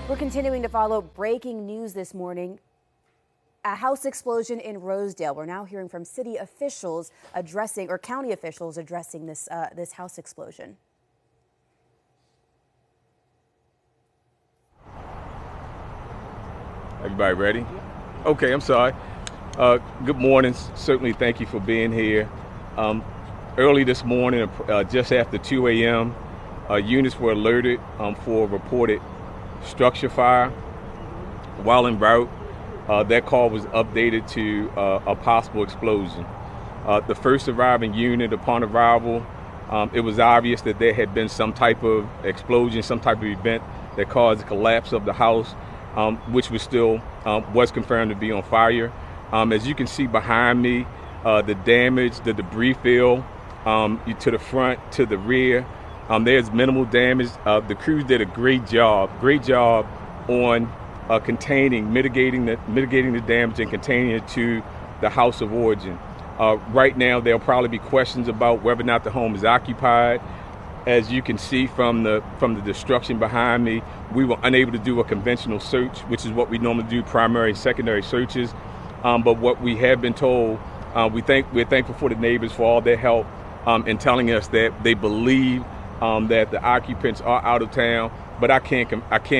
We're continuing to follow breaking news this morning. A house explosion in Rosedale. We're now hearing from city officials addressing, or county officials addressing this house explosion. Everybody ready? Okay, I'm sorry. Good morning. Certainly thank you for being here. Early this morning, just after 2 a.m., units were alerted for a reported structure fire while en route. That call was updated to a possible explosion. The first arriving unit, upon arrival, it was obvious that there had been some type of explosion, some type of event that caused the collapse of the house, which was still was confirmed to be on fire. As you can see behind me, the damage, the debris field to the front, to the rear, there's minimal damage. The crews did a great job on mitigating the damage and containing it to the house of origin. Right now, there'll probably be questions about whether or not the home is occupied. As you can see from the destruction behind me, we were unable to do a conventional search, which is what we normally do, primary and secondary searches. But what we have been told, we're thankful for the neighbors for all their help in telling us that they believe that the occupants are out of town, but I can't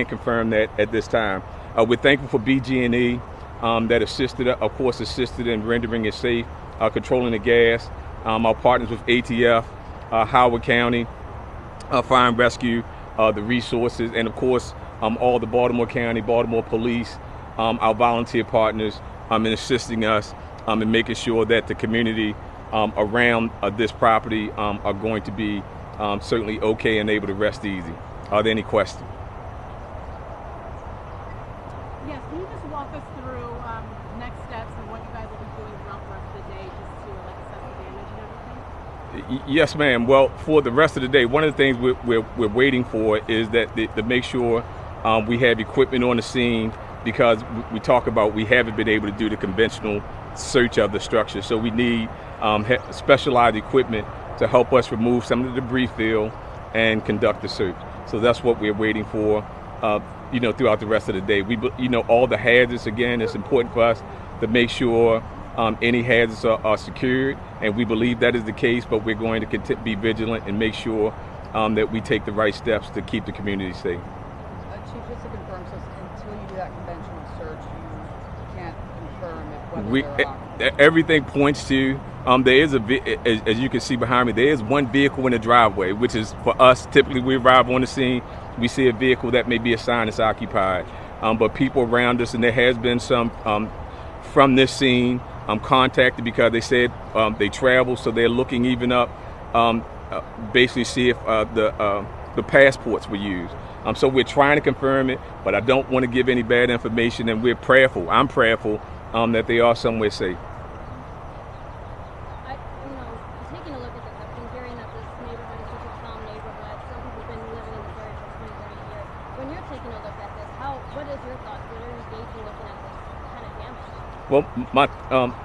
confirm that at this time. We're thankful for BG&E that assisted in rendering it safe, controlling the gas. Our partners with ATF, Howard County, Fire and Rescue, the resources, and of course all the Baltimore County, Baltimore Police, our volunteer partners in assisting us in making sure that the community around this property are going to be certainly okay and able to rest easy. Are there any questions? Yes, can you just walk us through next steps and what you guys will be doing throughout the rest of the day just to assess the damage and everything? Yes, ma'am. Well, for the rest of the day, one of the things we're waiting for is that to make sure we have equipment on the scene, because we talk about we haven't been able to do the conventional search of the structure. So we need specialized equipment to help us remove some of the debris field and conduct the search. So that's what we're waiting for, throughout the rest of the day. All the hazards, again, it's important for us to make sure any hazards are secured, and we believe that is the case, but we're going to be vigilant and make sure that we take the right steps to keep the community safe. Chief, just to confirm, so until you do that conventional search, you can't confirm whether they're everything points to there is as you can see behind me, there is one vehicle in the driveway, which is for us. Typically, we arrive on the scene, we see a vehicle that may be a sign it's occupied, but people around us, and there has been some from this scene contacted because they said they travel, so they're looking even up, basically see if the passports were used. So we're trying to confirm it, but I don't want to give any bad information, and we're prayerful. I'm prayerful that they are somewhere safe. Taking a look at this, I've been hearing that this neighborhood is such a calm neighborhood. Some people have been living in this area for 20, 30 years. When you're taking a look at this, what is your thoughts? What are you gauging looking at this kind of damage? Well,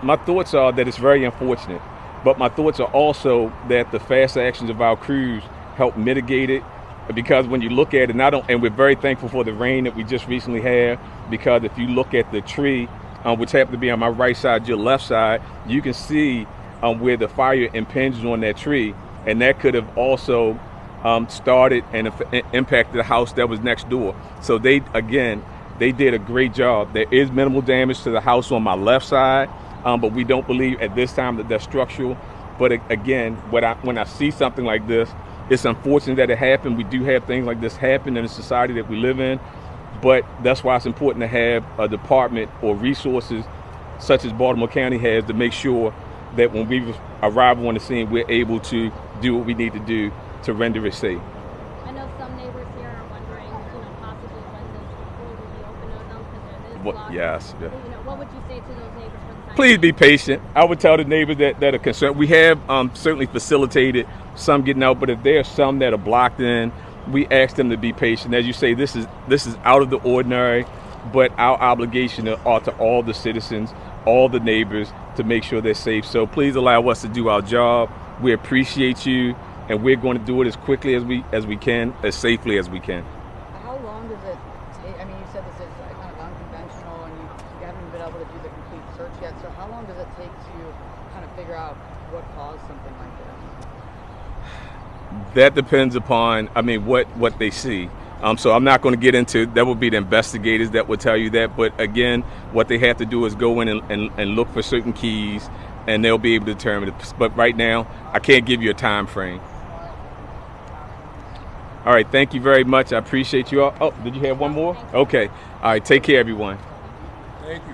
my thoughts are that it's very unfortunate, but my thoughts are also that the fast actions of our crews help mitigate it. Because when you look at it, and we're very thankful for the rain that we just recently had, because if you look at the tree, which happened to be on my right side, your left side, you can see where the fire impinged on that tree, and that could have also started and impacted the house that was next door. So they did a great job. There is minimal damage to the house on my left side, but we don't believe at this time that that's structural. But again, when I see something like this, it's unfortunate that it happened. We do have things like this happen in the society that we live in, but that's why it's important to have a department or resources such as Baltimore County has to make sure that when we arrive on the scene, we're able to do what we need to do to render it safe. I know some neighbors here are wondering, possibly when this pool will be open to them because it is blocked. Yes. What would you say to those neighbors for the time? Please be patient. I would tell the neighbors that are concerned. We have certainly facilitated some getting out, but if there are some that are blocked in, we ask them to be patient. As you say, this is out of the ordinary, but our obligation are to all the citizens, all the neighbors, to make sure they're safe. So please allow us to do our job. We appreciate you, and we're going to do it as quickly as we can, as safely as we can. How long does it take? I mean, said this is kind of unconventional, and you haven't been able to do the complete search yet. So how long does it take to kind of figure out what caused something like this? That depends upon, what they see. So I'm not going to get into that. Would be the investigators that would tell you that. But again, what they have to do is go in and look for certain keys, and they'll be able to determine it. But right now, I can't give you a time frame. All right, thank you very much. I appreciate you all. Oh, did you have one more? Okay. All right, take care, everyone. Thank you.